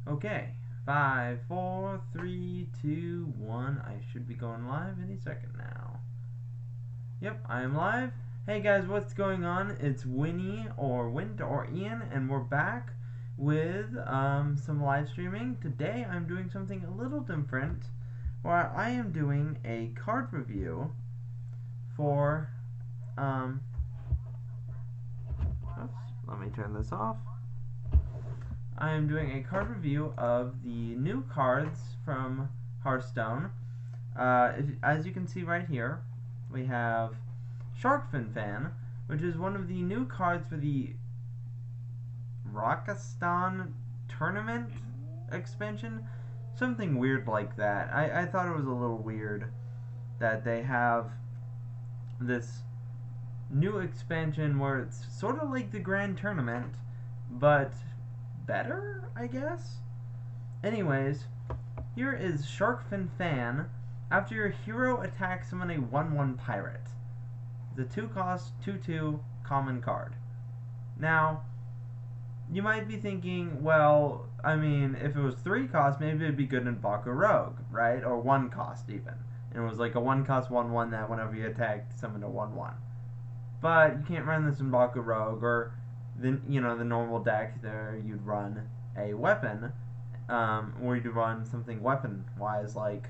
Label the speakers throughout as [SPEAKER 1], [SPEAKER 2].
[SPEAKER 1] Okay, 5, 4, 3, 2, 1. I should be going live any second now. Yep, I am live. Hey guys, what's going on? It's Winnie or Wint or Ian, and we're back with some live streaming. Today I'm doing something a little different, where I am doing a card review for oops, let me turn this off. I am doing a card review of the new cards from Hearthstone. As you can see right here, we have Sharkfin Fan, which is one of the new cards for the Hearthstone tournament expansion. Something weird like that. I thought it was a little weird that they have this new expansion where it's sort of like the Grand Tournament, but better, I guess? Anyways, here is Sharkfin Fan. After your hero attacks, summon a 1/1 pirate. The 2-cost 2/2 common card. Now, you might be thinking, well, I mean, if it was 3 cost, maybe it'd be good in Baku Rogue, right? Or 1 cost even. And it was like a 1-cost 1/1 that whenever you attacked, summoned a 1/1. But you can't run this in Baku Rogue, or the normal deck there you'd run a weapon, or you'd run something weapon wise like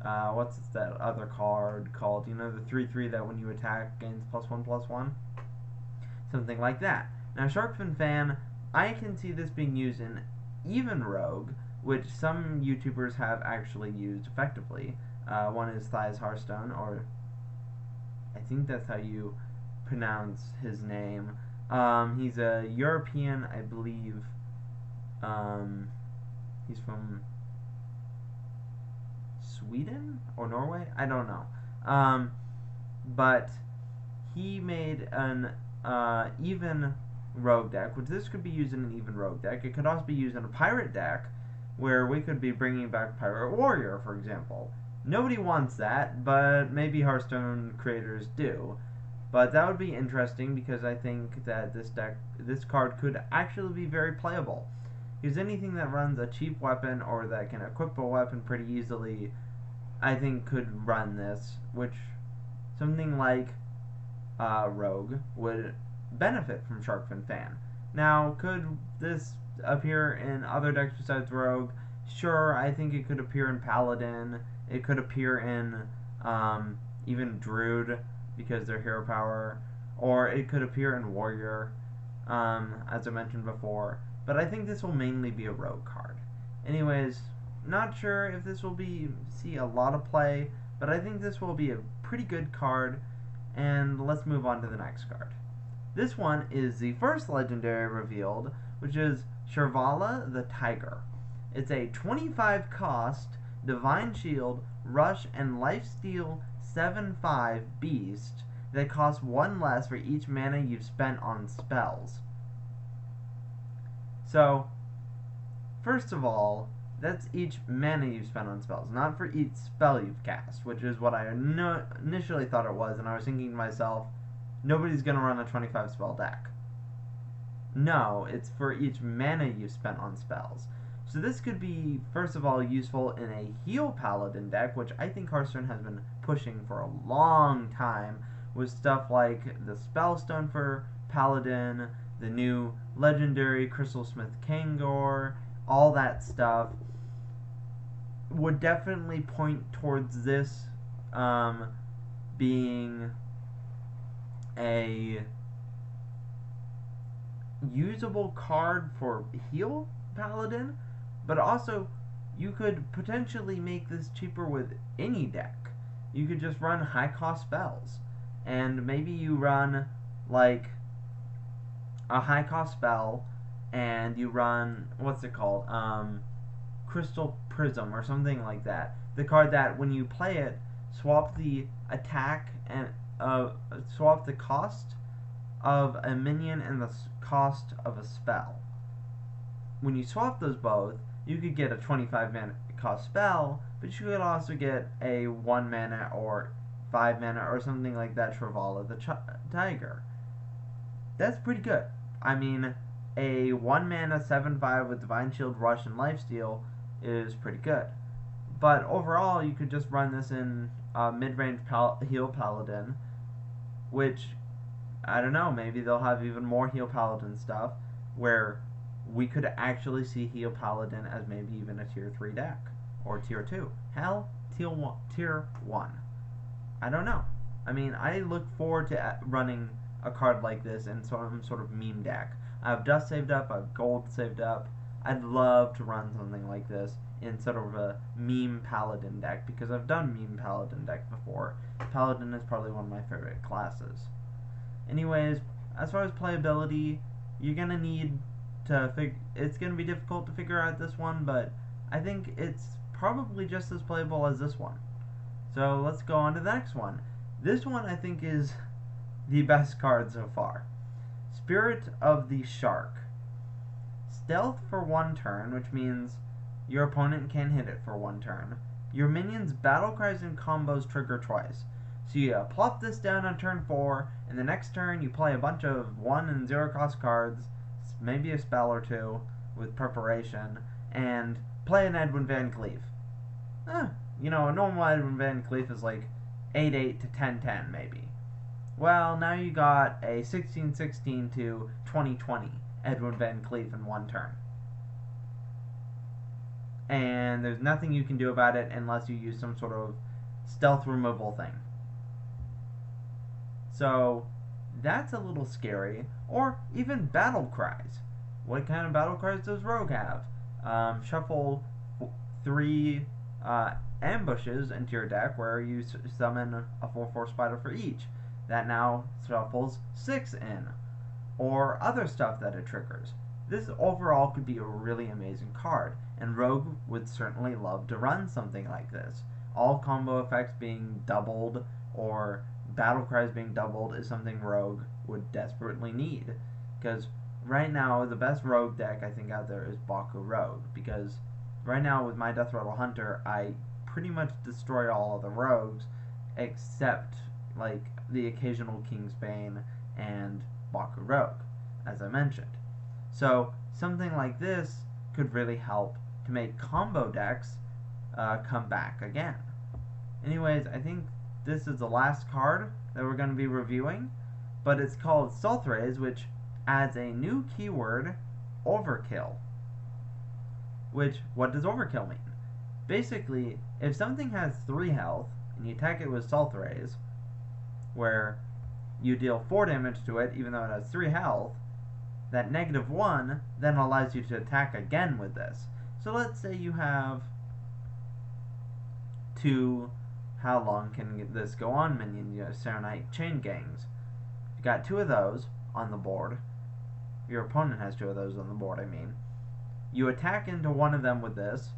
[SPEAKER 1] what's that other card called? The 3/3 that when you attack gains +1/+1, something like that. Now Sharkfin Fan, I can see this being used in even Rogue, which some YouTubers have actually used effectively. One is Thighs Hearthstone, or I think that's how you pronounce his name. He's a European, I believe. He's from Sweden or Norway? I don't know. But he made an even rogue deck, which this could be used in an even rogue deck. It could also be used in a pirate deck, where we could be bringing back Pirate Warrior, for example. Nobody wants that, but maybe Hearthstone creators do. But that would be interesting because I think that this card could actually be very playable. Because anything that runs a cheap weapon or that can equip a weapon pretty easily, I think could run this, which something like Rogue would benefit from Sharkfin Fan. Now, could this appear in other decks besides Rogue? Sure, I think it could appear in Paladin. It could appear in even Druid, because they're hero power, or it could appear in Warrior, as I mentioned before, but I think this will mainly be a Rogue card. Anyways, not sure if this will see a lot of play, but I think this will be a pretty good card, and let's move on to the next card. This one is the first legendary revealed, which is Shirvala the Tiger. It's a 25 cost Divine Shield, Rush, and Lifesteal 7/5 beast that costs 1 less for each mana you've spent on spells. So, first of all, that's each mana you've spent on spells, not for each spell you've cast, which is what I initially thought it was, and I was thinking to myself, nobody's going to run a 25 spell deck. No, it's for each mana you've spent on spells. So this could be, first of all, useful in a heal paladin deck, which I think Hearthstone has been pushing for a long time, with stuff like the Spellstone for paladin, the new legendary Crystalsmith Kangor, all that stuff would definitely point towards this being a usable card for heal paladin. But also, you could potentially make this cheaper with any deck. You could just run high-cost spells. And maybe you run, like, a high-cost spell, and you run, what's it called? Crystal Prism, or something like that. The card that, when you play it, swap the attack and, swap the cost of a minion and the cost of a spell. When you swap those both, you could get a 25 mana cost spell, but you could also get a 1 mana or 5 mana or something like that Shirvala the Tiger. That's pretty good. I mean, a 1 mana 7/5 with Divine Shield, Rush, and Lifesteal is pretty good. But overall, you could just run this in mid-range heal Paladin, which, I don't know, maybe they'll have even more heal Paladin stuff, where we could actually see heal Paladin as maybe even a tier 3 deck, or tier 2. Hell, tier 1. I don't know. I mean, I look forward to running a card like this in some sort of meme deck. I have dust saved up, I have gold saved up. I'd love to run something like this in sort of a meme Paladin deck, because I've done meme Paladin deck before. Paladin is probably one of my favorite classes. Anyways, as far as playability, you're gonna need to it's gonna be difficult to figure out this one, but I think it's probably just as playable as this one. So let's go on to the next one. This one I think is the best card so far. Spirit of the Shark. Stealth for 1 turn, which means your opponent can hit it for 1 turn. Your minions' battle cries and combos trigger twice. So you plop this down on turn 4, and the next turn you play a bunch of 1 and 0 cost cards, maybe a spell or 2 with preparation, and play an Edwin Van Cleef. You know, a normal Edwin Van Cleef is like 8/8 to 10/10 maybe. Well, now you got a 16/16 to 20/20 Edwin Van Cleef in 1 turn. And there's nothing you can do about it unless you use some sort of stealth removal thing. So that's a little scary. Or even battle cries. What kind of battle cries does Rogue have? Shuffle 3 ambushes into your deck where you summon a 4/4 spider for each. That now shuffles 6 in. Or other stuff that it triggers. This overall could be a really amazing card, and Rogue would certainly love to run something like this. All combo effects being doubled, or battle cries being doubled, is something Rogue would desperately need. Because right now, the best Rogue deck I think out there is Baku Rogue, because right now with my Death Rattle Hunter, I pretty much destroy all of the Rogues, except like the occasional Kingsbane and Baku Rogue, as I mentioned. So something like this could really help to make combo decks come back again. Anyways, I think this is the last card that we're going to be reviewing, but it's called Salt Rays, which adds a new keyword, Overkill. Which, what does Overkill mean? Basically, if something has 3 health, and you attack it with Salt Rays, where you deal 4 damage to it even though it has 3 health, that -1 then allows you to attack again with this. So let's say you have 2, how long can this go on minion, Serenite Chain Gangs. You got 2 of those on the board. Your opponent has 2 of those on the board, I mean. You attack into one of them with this,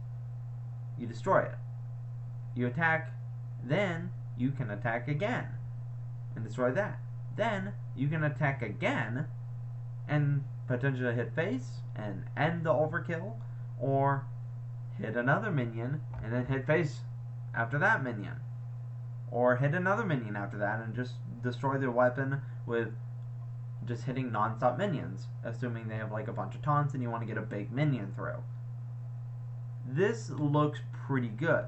[SPEAKER 1] you destroy it. You attack, then you can attack again and destroy that. Then you can attack again and potentially hit face and end the overkill, or hit another minion and then hit face after that minion, or hit another minion after that and just destroy their weapon with just hitting non-stop minions, assuming they have like a bunch of taunts and you want to get a big minion through. This looks pretty good.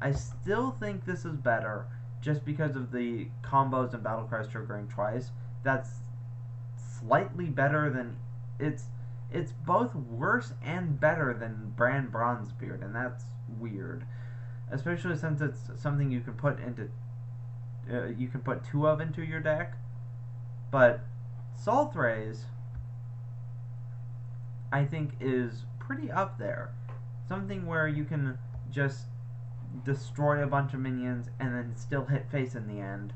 [SPEAKER 1] I still think this is better just because of the combos and battle cries triggering twice. That's slightly better than it's both worse and better than Brand Bronzebeard, and that's weird, especially since it's something you can put into you can put 2 of into your deck. But Salt Rays, I think, is pretty up there. Something where you can just destroy a bunch of minions and then still hit face in the end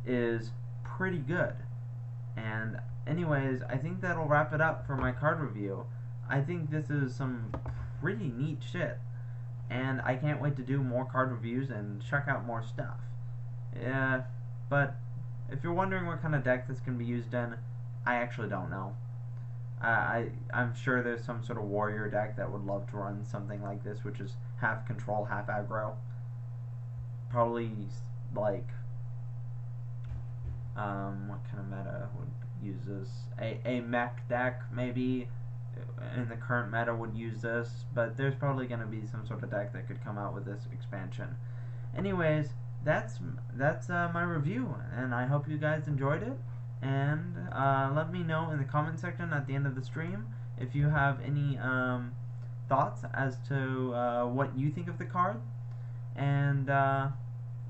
[SPEAKER 1] is pretty good. And anyways, I think that'll wrap it up for my card review. I think this is some pretty neat shit, and I can't wait to do more card reviews and check out more stuff. Yeah, but if you're wondering what kind of deck this can be used in, I actually don't know. I'm sure there's some sort of warrior deck that would love to run something like this, which is half control, half aggro. Probably like what kind of meta would use this. A mech deck maybe in the current meta would use this, but there's probably going to be some sort of deck that could come out with this expansion. Anyways, that's my review, and I hope you guys enjoyed it. And let me know in the comment section at the end of the stream if you have any thoughts as to what you think of the card, and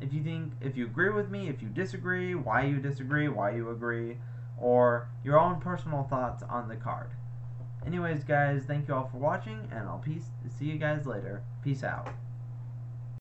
[SPEAKER 1] if you agree with me, if you disagree, why you agree, or your own personal thoughts on the card. Anyways, guys, thank you all for watching, and I'll see you guys later. Peace out.